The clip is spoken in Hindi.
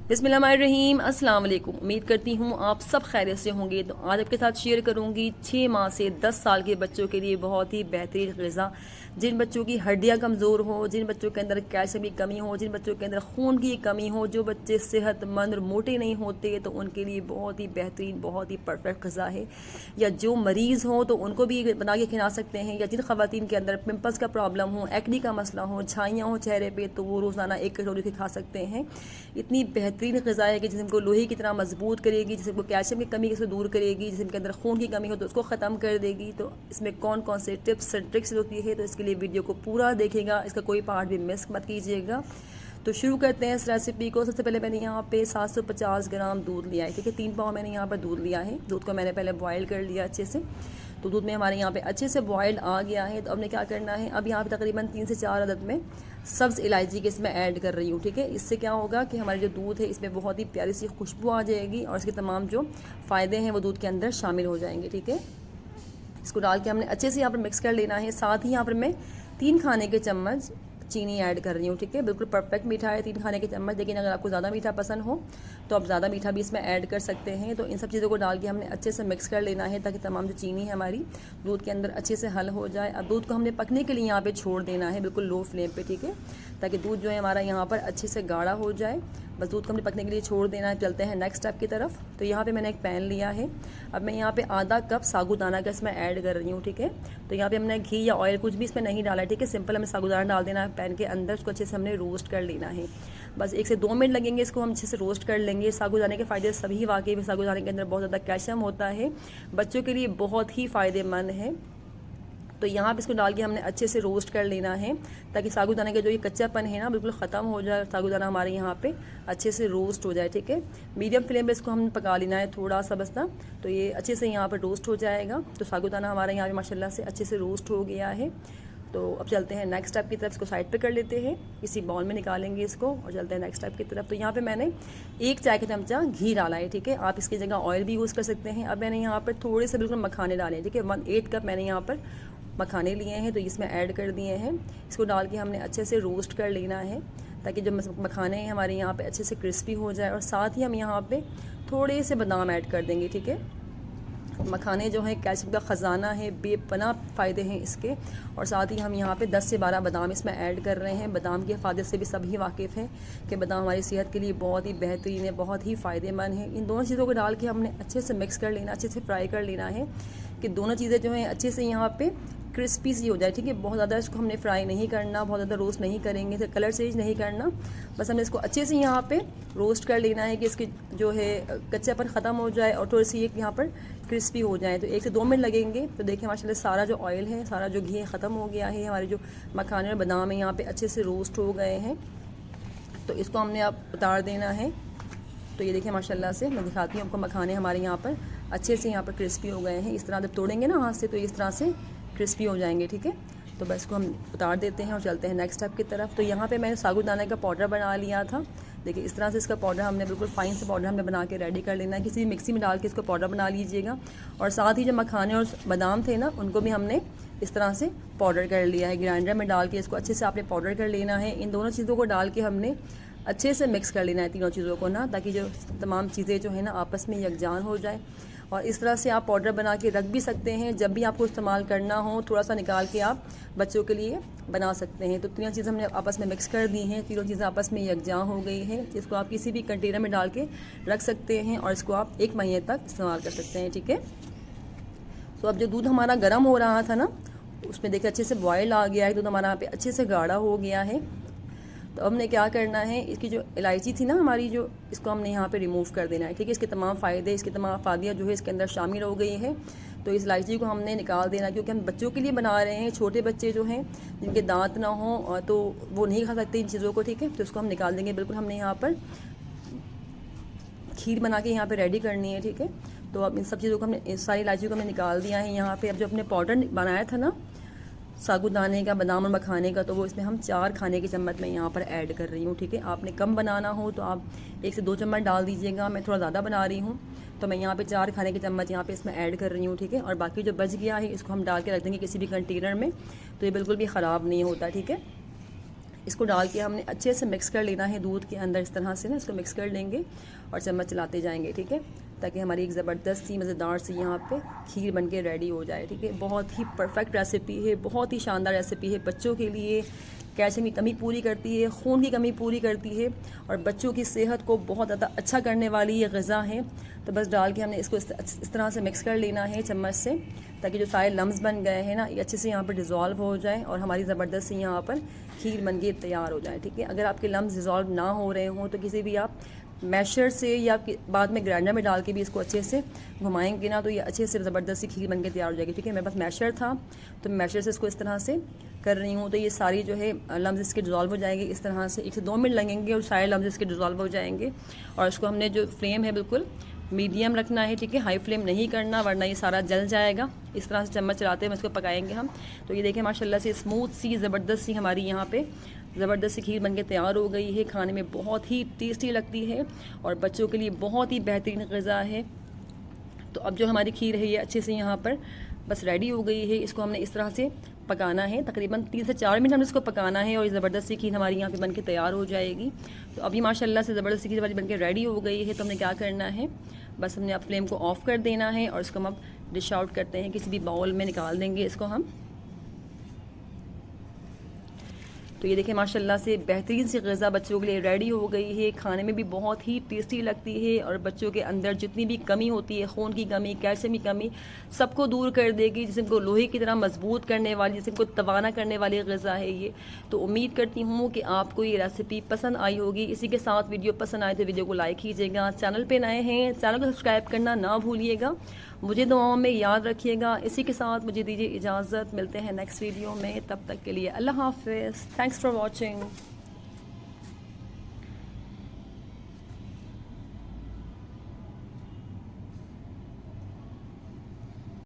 बिस्मिल्लाहिर्रहमानिर्रहीम, अस्सलाम वालेकुम। उम्मीद करती हूँ आप सब खैरियत से होंगे। तो आज आपके साथ शेयर करूँगी 6 माह से 10 साल के बच्चों के लिए बहुत ही बेहतरीन ग़िज़ा। जिन बच्चों की हड्डियाँ कमज़ोर हो, जिन बच्चों के अंदर कैल्शियम की कमी हो, जिन बच्चों के अंदर खून की कमी हो, जो बच्चे सेहतमंद और मोटे नहीं होते, तो उनके लिए बहुत ही बेहतरीन, बहुत ही परफेक्ट ग़िज़ा है। या जो मरीज़ हो तो उनको भी बना के खिला सकते हैं। या जिन ख़वातीन के अंदर पिंपल्स का प्रॉब्लम हो, एक्नी का मसला हो, छाइयाँ हो चेहरे पे, तो वो रोज़ाना 1 कटोरी के खा सकते हैं। इतनी बेहतरीन ग़िज़ा है कि जिसम को लोहे की तरह मजबूत करेगी, जिसम को कैल्शियम की कमी से दूर करेगी, जिसम के अंदर खून की कमी हो तो उसको ख़त्म कर देगी। तो इसमें कौन कौन से टिप्स एंड ट्रिक्स होती है, तो इसके लिए वीडियो को पूरा देखेगा, इसका कोई पार्ट भी मिस मत कीजिएगा। तो शुरू करते हैं इस रेसिपी को। सबसे पहले मैंने यहाँ पे 750 ग्राम दूध लिया है, ठीक है। 3 पाव मैंने यहाँ पर दूध लिया है। दूध को मैंने पहले बॉयल कर लिया अच्छे से। तो दूध में हमारे यहाँ पे अच्छे से बॉयल आ गया है। तो अब ने क्या करना है, अब यहाँ पे तकरीबन 3 से 4 अदद में सब्ज़ इलायची के इसमें ऐड कर रही हूँ, ठीक है। इससे क्या होगा कि हमारे जो दूध है इसमें बहुत ही प्यारी सी खुशबू आ जाएगी और इसके तमाम जो फ़ायदे हैं वो दूध के अंदर शामिल हो जाएंगे, ठीक है। इसको डाल के हमने अच्छे से यहाँ पर मिक्स कर लेना है। साथ ही यहाँ पर मैं 3 खाने के चम्मच चीनी ऐड कर रही हूँ, ठीक है। बिल्कुल परफेक्ट मीठा है 3 खाने के चम्मच। लेकिन अगर आपको ज़्यादा मीठा पसंद हो तो आप ज़्यादा मीठा भी इसमें ऐड कर सकते हैं। तो इन सब चीज़ों को डाल के हमने अच्छे से मिक्स कर लेना है ताकि तमाम जो चीनी है हमारी दूध के अंदर अच्छे से हल हो जाए। अब दूध को हमने पकने के लिए यहाँ पे छोड़ देना है बिल्कुल लो फ्लेम पे, ठीक है, ताकि दूध जो है हमारा यहाँ पर अच्छे से गाढ़ा हो जाए। बस दूध को हमने पकने के लिए छोड़ देना है। चलते हैं नेक्स्ट स्टेप की तरफ। तो यहाँ पे मैंने एक पैन लिया है। अब मैं यहाँ पे आधा कप साबूदाना का इसमें ऐड कर रही हूँ, ठीक है। तो यहाँ पे हमने घी या ऑयल कुछ भी इसमें नहीं डाला है, ठीक है। सिंपल हमें साबूदाना डाल देना है पैन के अंदर। उसको अच्छे से हमने रोस्ट कर लेना है। बस 1 से 2 मिनट लगेंगे, इसको हम अच्छे से रोस्ट कर लेंगे। साबूदाने के फ़ायदे सभी वाकई में, साबूदाने के अंदर बहुत ज़्यादा कैल्शियम होता है, बच्चों के लिए बहुत ही फ़ायदेमंद है। तो यहाँ पे इसको डाल के हमने अच्छे से रोस्ट कर लेना है ताकि साबूदाना का जो ये कच्चापन है ना बिल्कुल ख़त्म हो जाए। साबूदाना हमारे यहाँ पे अच्छे से रोस्ट हो जाए, ठीक है। मीडियम फ्लेम पे इसको हम पका लेना है थोड़ा सा बस ना। तो ये अच्छे से यहाँ पर रोस्ट हो जाएगा। तो साबूदाना हमारे यहाँ पे माशाल्लाह से अच्छे से रोस्ट हो गया है। तो अब चलते हैं नेक्स्ट स्टेप की तरफ। इसको साइड पे कर लेते हैं, किसी बाउल में निकालेंगे इसको और चलते हैं नेक्स्ट स्टेप की तरफ। तो यहाँ पे मैंने 1 चाय का चमचा घी डाला है, ठीक है। आप इसकी जगह ऑयल भी यूज़ कर सकते हैं। अब मैंने यहाँ पर थोड़े से बिल्कुल मखाने डाले हैं, ठीक है। 1/8 कप मैंने यहाँ पर मखाने लिए हैं, तो इसमें ऐड कर दिए हैं। इसको डाल के हमने अच्छे से रोस्ट कर लेना है ताकि जो मखाने हैं हमारे यहाँ पे अच्छे से क्रिस्पी हो जाए। और साथ ही हम यहाँ पे थोड़े से बादाम ऐड कर देंगे, ठीक है। मखाने जो हैं कैल्शियम का ख़जाना है, बेपनाह फ़ायदे हैं इसके। और साथ ही हम यहाँ पे 10 से 12 बादाम इसमें ऐड कर रहे हैं। बादाम के फ़ायदे से भी सभी वाकिफ़ हैं कि बादाम हमारी सेहत के लिए बहुत ही बेहतरीन है, बहुत ही फ़ायदेमंद है। इन दोनों चीज़ों को डाल के हमने अच्छे से मिक्स कर लेना, अच्छे से फ्राई कर लेना है कि दोनों चीज़ें जो हैं अच्छे से यहाँ पे क्रिस्पी सी हो जाए, ठीक है। बहुत ज़्यादा इसको हमने फ्राई नहीं करना, बहुत ज़्यादा रोस्ट नहीं करेंगे, तो कलर चेंज नहीं करना। बस हमने इसको अच्छे से यहाँ पे रोस्ट कर लेना है कि इसकी जो है कच्चापन ख़त्म हो जाए और थोड़ी सी एक यहाँ पर क्रिस्पी हो जाए। तो 1 से 2 मिनट लगेंगे। तो देखिए माशाल्लाह सारा जो ऑयल है, सारा जो घी है ख़त्म हो गया है। हमारे जो मखाने और बादाम है यहाँ पे अच्छे से रोस्ट हो गए हैं। तो इसको हमने अब उतार देना है। तो ये देखिए माशाल्लाह से मैं दिखाती हूँ आपको, मखाने हमारे यहाँ पर अच्छे से यहाँ पर क्रिस्पी हो गए हैं। इस तरह जब तोड़ेंगे ना हाथ से तो इस तरह से क्रिस्पी हो जाएंगे, ठीक है। तो बस इसको हम उतार देते हैं और चलते हैं नेक्स्ट स्टेप की तरफ। तो यहाँ पे मैंने साबूदाना का पाउडर बना लिया था। देखिए इस तरह से इसका पाउडर हमने बिल्कुल फ़ाइन से पाउडर हमने बना के रेडी कर लेना है। किसी भी मिक्सी में डाल के इसको पाउडर बना लीजिएगा। और साथ ही जो मखाने और बादाम थे ना उनको भी हमने इस तरह से पाउडर कर लिया है। ग्राइंडर में डाल के इसको अच्छे से आपने पाउडर कर लेना है। इन दोनों चीज़ों को डाल के हमने अच्छे से मिक्स कर लेना है, तीनों चीज़ों को ना, ताकि जो तमाम चीज़ें जो है ना आपस में यकजान हो जाए। और इस तरह से आप पाउडर बना के रख भी सकते हैं, जब भी आपको इस्तेमाल करना हो थोड़ा सा निकाल के आप बच्चों के लिए बना सकते हैं। तो तीनों चीज़ें हमने आपस में मिक्स कर दी हैं, तीनों चीज़ें आपस में यकजान हो गई हैं। इसको आप किसी भी कंटेनर में डाल के रख सकते हैं और इसको आप 1 महीने तक इस्तेमाल कर सकते हैं, ठीक है। तो अब जो दूध हमारा गर्म हो रहा था ना उसमें देखिए अच्छे से बॉयल आ गया है, दूध हमारा यहाँ पे अच्छे से गाढ़ा हो गया है। तो अब हमने क्या करना है, इसकी जो इलायची थी ना हमारी जो, इसको हमने यहाँ पे रिमूव कर देना है, ठीक है। इसके तमाम फ़ायदे, इसकी तमाम फायदियाँ जो है इसके अंदर शामिल हो गई है। तो इस इलायची को हमने निकाल देना, क्योंकि हम बच्चों के लिए बना रहे हैं। छोटे बच्चे जो हैं जिनके दांत ना हो तो वो नहीं खा सकते इन चीज़ों को, ठीक है। तो इसको हम निकाल देंगे। बिल्कुल हमने यहाँ पर खीर बना के यहाँ पर रेडी करनी है, ठीक है। तो अब इन सब चीज़ों को हमने, इस सारी इलायची को हमने निकाल दिया है यहाँ पर। अब जो अपने पाउडर बनाया था ना साबूदाने का, बादाम और मखाने का, तो वो इसमें हम 4 खाने के चम्मच मैं यहाँ पर ऐड कर रही हूँ, ठीक है। आपने कम बनाना हो तो आप 1 से 2 चम्मच डाल दीजिएगा। मैं थोड़ा ज़्यादा बना रही हूँ तो मैं यहाँ पे 4 खाने के चम्मच यहाँ पे इसमें ऐड कर रही हूँ, ठीक है। और बाकी जो बच गया है इसको हम डाल के रख देंगे किसी भी कंटेनर में, तो ये बिल्कुल भी ख़राब नहीं होता, ठीक है। इसको डाल के हमने अच्छे से मिक्स कर लेना है दूध के अंदर। इस तरह से ना इसको मिक्स कर लेंगे और चम्मच चलाते जाएंगे, ठीक है, ताकि हमारी एक ज़बरदस्त सी मज़ेदार सी यहाँ पे खीर बन के रेडी हो जाए, ठीक है। बहुत ही परफेक्ट रेसिपी है, बहुत ही शानदार रेसिपी है। बच्चों के लिए कैल्शियम की कमी पूरी करती है, खून की कमी पूरी करती है और बच्चों की सेहत को बहुत ज़्यादा अच्छा करने वाली ये ग़िज़ा है। तो बस डाल के हमने इसको इस तरह से मिक्स कर लेना है चम्मच से, ताकि जो सारे लम्स बन गए हैं ना ये अच्छे से यहाँ पर डिज़ोल्व हो जाए और हमारी ज़बरदस्त सी यहाँ पर खीर बन के तैयार हो जाए, ठीक है। अगर आपके लम्स डिज़ोल्व ना हो रहे हों तो किसी भी आप मैशर से या बाद में ग्राइंडर में डाल के भी इसको अच्छे से घुमाएंगे ना तो ये अच्छे से ज़बरदस्त सी खीर बन के तैयार हो जाएगी, ठीक है। मेरे पास मैशर था तो मैशर से इसको इस तरह से कर रही हूँ, तो ये सारी जो है लम्स इसके डिज़ोल्व हो जाएंगे। इस तरह से 1 से 2 मिनट लगेंगे और सारे लम्स इसके डिज़ोल्व हो जाएंगे। और इसको हमने जो फ्लेम है बिल्कुल मीडियम रखना है, ठीक है, हाई फ्लेम नहीं करना वरना ये सारा जल जाएगा। इस तरह से चम्मच चलाते हुए इसको पकाएंगे हम। तो ये देखें माशाल्लाह से स्मूथ सी ज़बरदस्त सी हमारी यहाँ पे ज़बरदस्त सी खीर बनके तैयार हो गई है। खाने में बहुत ही टेस्टी लगती है और बच्चों के लिए बहुत ही बेहतरीन ग़िज़ा है। तो अब जो हमारी खीर है ये अच्छे से यहाँ पर बस रेडी हो गई है। इसको हमने इस तरह से पकाना है, तकरीबन 3 से 4 मिनट हमने इसको पकाना है और ये ज़बरदस्त सी खीर हमारी यहाँ पे बनके तैयार हो जाएगी। तो अभी माशाल्लाह से ज़बरदस्त सी खीर हमारी बनके रेडी हो गई है। तो हमने क्या करना है, बस हमने अब फ्लेम को ऑफ़ कर देना है और इसको हम अब डिश आउट करते हैं, किसी भी बाउल में निकाल देंगे इसको हम। तो ये देखें माशाल्लाह से बेहतरीन सी ग़िज़ा बच्चों के लिए रेडी हो गई है। खाने में भी बहुत ही टेस्टी लगती है और बच्चों के अंदर जितनी भी कमी होती है, खून की कमी, कैल्शियम की कमी, सबको दूर कर देगी। जिसको लोहे की तरह मजबूत करने वाली, जिसको तवाना करने वाली ग़िज़ा है ये। तो उम्मीद करती हूँ कि आपको ये रेसिपी पसंद आई होगी। इसी के साथ वीडियो पसंद आए तो वीडियो को लाइक कीजिएगा। चैनल पर नए हैं चैनल को सब्सक्राइब करना ना भूलिएगा। मुझे दुआओं में याद रखिएगा। इसी के साथ मुझे दीजिए इजाज़त, मिलते हैं नेक्स्ट वीडियो में। तब तक के लिए अल्लाह हाफ़िज़। Thanks for watching.